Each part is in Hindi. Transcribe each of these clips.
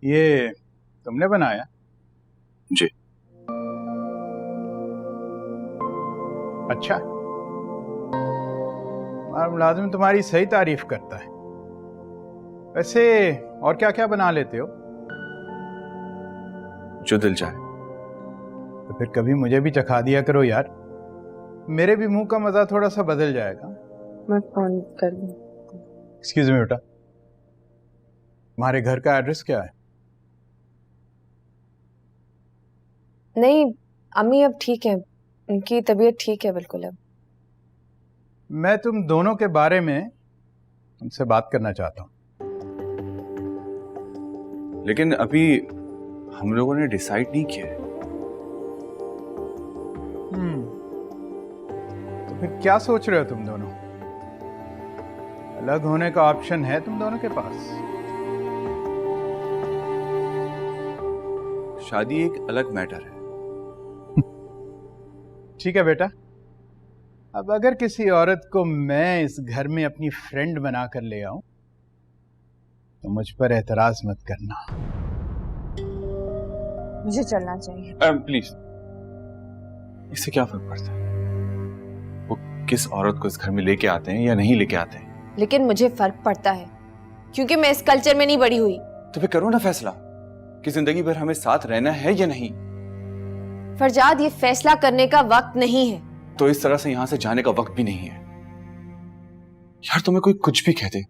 ये तुमने बनाया? जी। अच्छा, हमारा मुलाजिम तुम्हारी सही तारीफ करता है। वैसे और क्या क्या बना लेते हो? जो दिल चाहे। तो फिर कभी मुझे भी चखा दिया करो यार, मेरे भी मुंह का मजा थोड़ा सा बदल जाएगा। मैं फोन कर लूं। एक्सक्यूज मी बेटा, तुम्हारे घर का एड्रेस क्या है? नहीं, अम्मी अब ठीक है, उनकी तबीयत ठीक है बिल्कुल अब। मैं तुम दोनों के बारे में तुमसे बात करना चाहता हूँ। लेकिन अभी हम लोगों ने डिसाइड नहीं किया है। तो फिर क्या सोच रहे हो तुम दोनों? अलग होने का ऑप्शन है तुम दोनों के पास? शादी एक अलग मैटर है। ठीक है बेटा, अब अगर किसी औरत को मैं इस घर में अपनी फ्रेंड बनाकर ले आऊं तो मुझ पर एतराज मत करना। मुझे चलना चाहिए। प्लीज, इससे क्या फर्क पड़ता है वो किस औरत को इस घर में लेके आते हैं या नहीं लेके आते हैं? लेकिन मुझे फर्क पड़ता है क्योंकि मैं इस कल्चर में नहीं बड़ी हुई। तो फिर करो ना फैसला कि जिंदगी भर हमें साथ रहना है या नहीं। फरजाद, ये फैसला करने का वक्त नहीं है। तो इस तरह से यहां से जाने का वक्त भी नहीं है। यार तुम्हें कोई कुछ भी कहते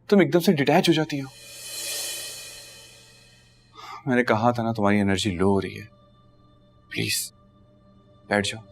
तुम एकदम से डिटैच हो जाती हो। मैंने कहा था ना तुम्हारी एनर्जी लो हो रही है। प्लीज बैठ जाओ।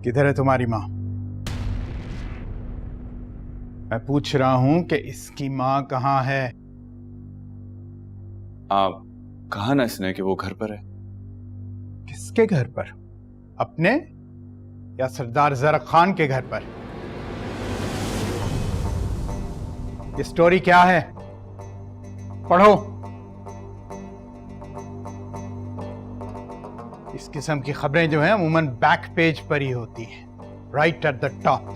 किधर है तुम्हारी माँ? मैं पूछ रहा हूं कि इसकी माँ कहाँ है? आप कहा ना इसने कि वो घर पर है। किसके घर पर? अपने या सरदार जरक खान के घर पर? ये स्टोरी क्या है? पढ़ो। इस किस्म की खबरें जो हैं अमूमन बैक पेज पर ही होती हैं, राइट एट द टॉप।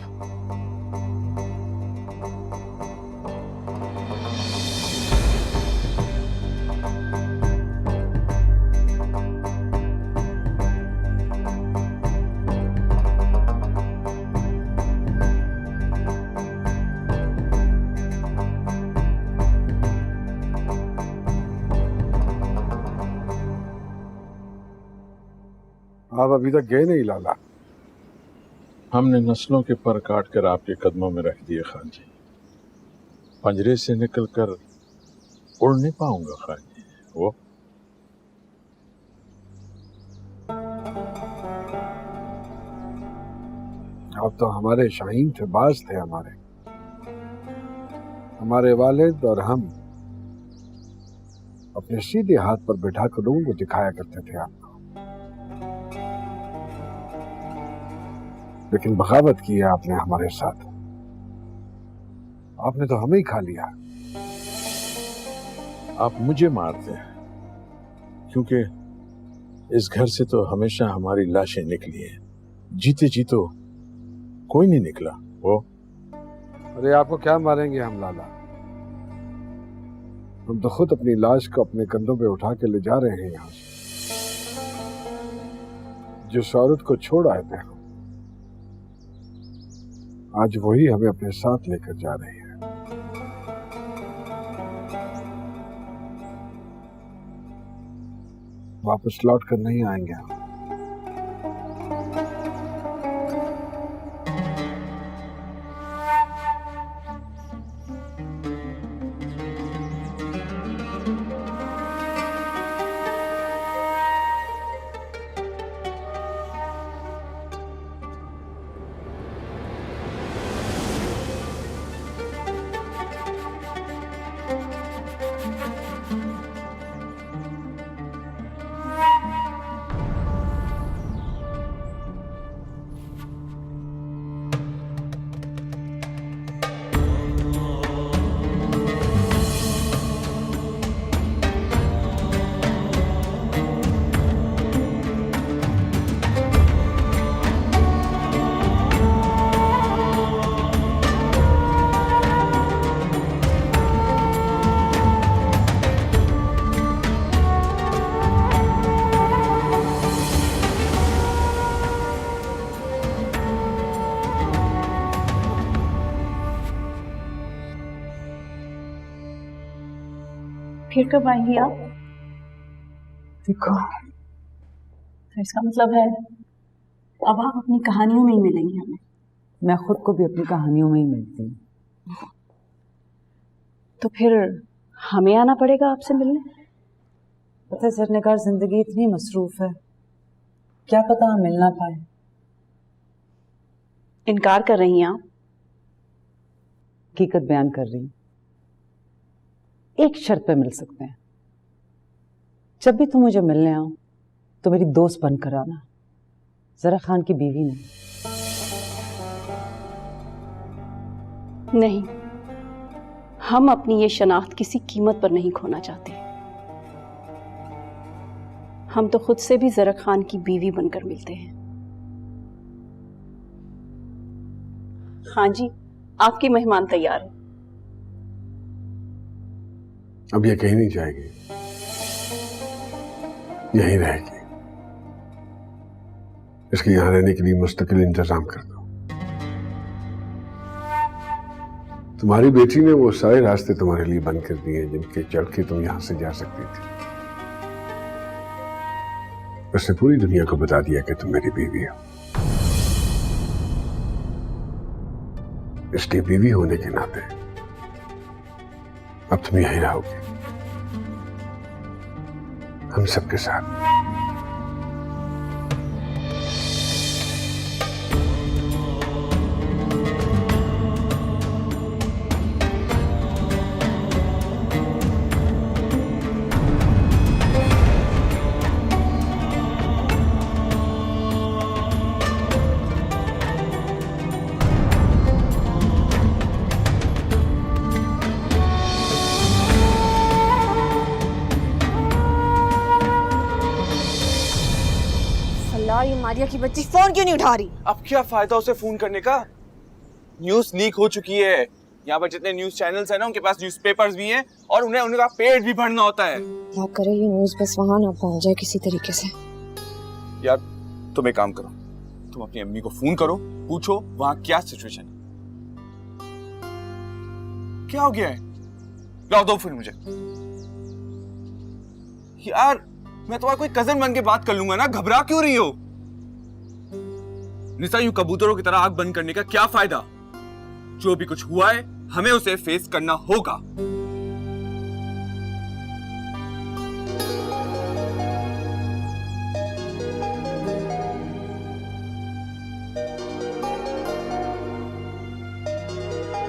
आप अभी तक गए नहीं लाला। हमने नस्लों के पर काट कर आपके कदमों में रख दिए खान जी। पंजरे से निकलकर उड़ नहीं पाऊंगा खान जी। वो आप तो हमारे शाहीन थे, बाज थे हमारे वालिद और हम अपने सीधे हाथ पर बैठा कर लोगों को दिखाया करते थे आपको। लेकिन बगावत की है आपने हमारे साथ। आपने तो हमें ही खा लिया। आप मुझे मारते हैं क्योंकि इस घर से तो हमेशा हमारी लाशें निकली हैं। जीते जी तो कोई नहीं निकला। वो अरे आपको क्या मारेंगे हम लाला? हम तो खुद अपनी लाश को अपने कंधों पे उठा के ले जा रहे हैं यहां से। जिस औरत को छोड़ आए थे हम, आज वही हमें अपने साथ लेकर जा रही है। वापस लौट कर नहीं आएंगे हम। फिर कब आएंगी आप? देखो, तो इसका मतलब है अब आप अपनी कहानियों में ही मिलेंगी हमें। मैं खुद को भी अपनी कहानियों में ही मिलती हूँ। तो फिर हमें आना पड़ेगा आपसे मिलने। पता है सरनेकार, जिंदगी इतनी मसरूफ है, क्या पता हम मिल ना पाए। इनकार कर रही हैं आप? हकीकत बयान कर रही हूँ। एक शर्त पे मिल सकते हैं, जब भी तुम मुझे मिलने आओ तो मेरी दोस्त बनकर आना, जरा खान की बीवी नहीं। नहीं, हम अपनी ये शनाख्त किसी कीमत पर नहीं खोना चाहते। हम तो खुद से भी जरा खान की बीवी बनकर मिलते हैं। खान जी, आपकी मेहमान तैयार है। अब ये कहीं नहीं जाएगी, यहीं रहेगी। इसके यहां रहने के लिए मुस्तकिल इंतजाम कर दो। तुम्हारी बेटी ने वो सारे रास्ते तुम्हारे लिए बंद कर दिए जिनके चढ़ के तुम यहां से जा सकती थी। उसने पूरी दुनिया को बता दिया कि तुम मेरी बीवी हो। इसलिए बीवी होने के नाते अब तुम यहीं रहोगे, हम सबके साथ। ये मारिया की बच्ची फोन क्यों नहीं उठा रही? अब क्या फायदा उसे फोन करने का? न्यूज़ लीक हो चुकी है। यहाँ पर जितने न्यूज़ चैनल्स हैं ना, उनके पास न्यूज़पेपर्स भी हैं और उन्हें उनका पेट भी भरना होता है। क्या करे ये न्यूज़ बस वहां ना पहुंच जाए किसी तरीके से। यार तुम एक काम करो, तुम अपनी अम्मी को फोन करो, पूछो वहां क्या सिचुएशन है। क्या हो गया है? लाओ दो फिर मुझे। यार मैं तुम्हारा कोई कजन बन के बात कर लूंगा ना, घबरा क्यों रही हो? निसा, यूं कबूतरों की तरह आग बंद करने का क्या फायदा? जो भी कुछ हुआ है हमें उसे फेस करना होगा।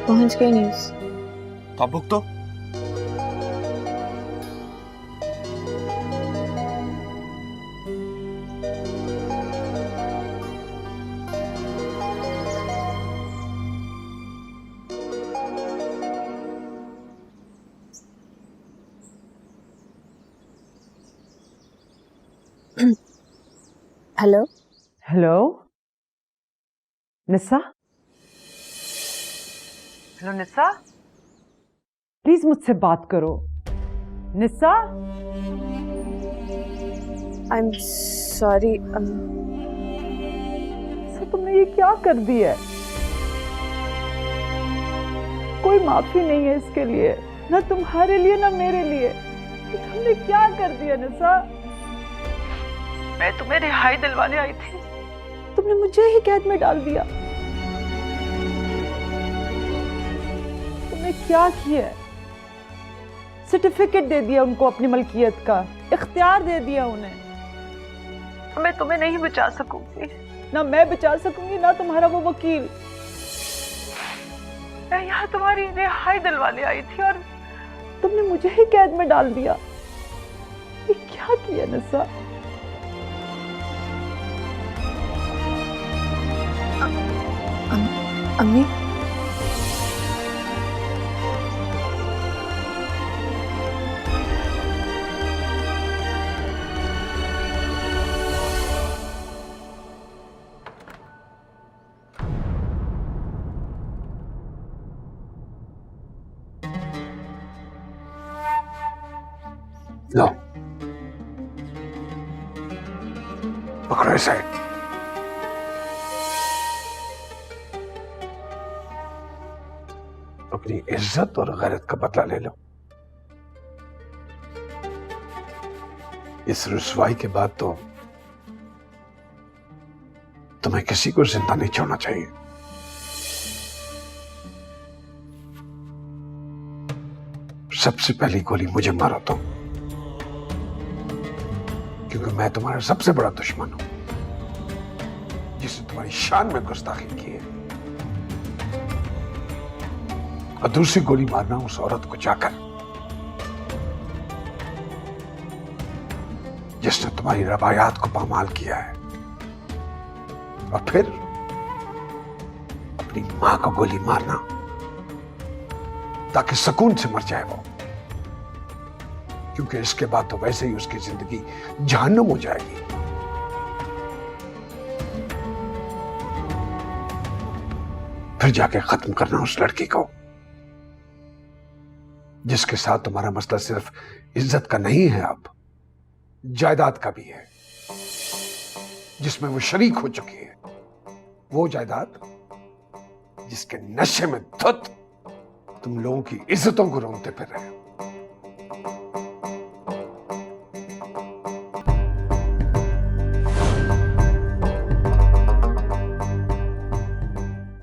पहुंच गई न्यूज़। तो अब भुगतो। Hello hello Nisa, hello Nisa, please मुझसे बात करो। Nisa, I am sorry. तुमने ये क्या कर दिया है? कोई माफी नहीं है इसके लिए, ना तुम्हारे लिए ना मेरे लिए। तुमने क्या कर दिया निसा? मैं तुम्हें रिहाई दिलवाने आई थी, तुमने मुझे ही कैद में डाल दिया। तुमने क्या किया? सर्टिफिकेट दे दिया उनको अपनी मलकियत का, इख्तियार दे दिया उन्हें। मैं तुम्हें नहीं बचा सकूंगी, ना मैं बचा सकूंगी ना तुम्हारा वो वकील। मैं यहाँ तुम्हारी रिहाई दिलवाने आई थी और तुमने मुझे ही कैद में डाल दिया। ये क्या किया निसा? अम्मी, लो पकड़ो इसे। अपनी इज्जत और गैरत का बदला ले लो। इस रुसवाई के बाद तो तुम्हें किसी को जिंदा नहीं छोड़ना चाहिए। सबसे पहली गोली मुझे मारो तुम, क्योंकि मैं तुम्हारा सबसे बड़ा दुश्मन हूं, जिसने तुम्हारी शान में गुस्ताखी की है। और दूसरी गोली मारना उस औरत को जाकर जिसने तुम्हारी रवायात को पामाल किया है, और फिर अपनी मां को गोली मारना ताकि सुकून से मर जाए वो, क्योंकि इसके बाद तो वैसे ही उसकी जिंदगी जहन्नुम हो जाएगी। फिर जाके खत्म करना उस लड़की को जिसके साथ तुम्हारा मसला सिर्फ इज्जत का नहीं है, अब जायदाद का भी है, जिसमें वो शरीक हो चुकी है। वो जायदाद जिसके नशे में धुत तुम लोगों की इज्जतों को रोंगते फिर रहे हो।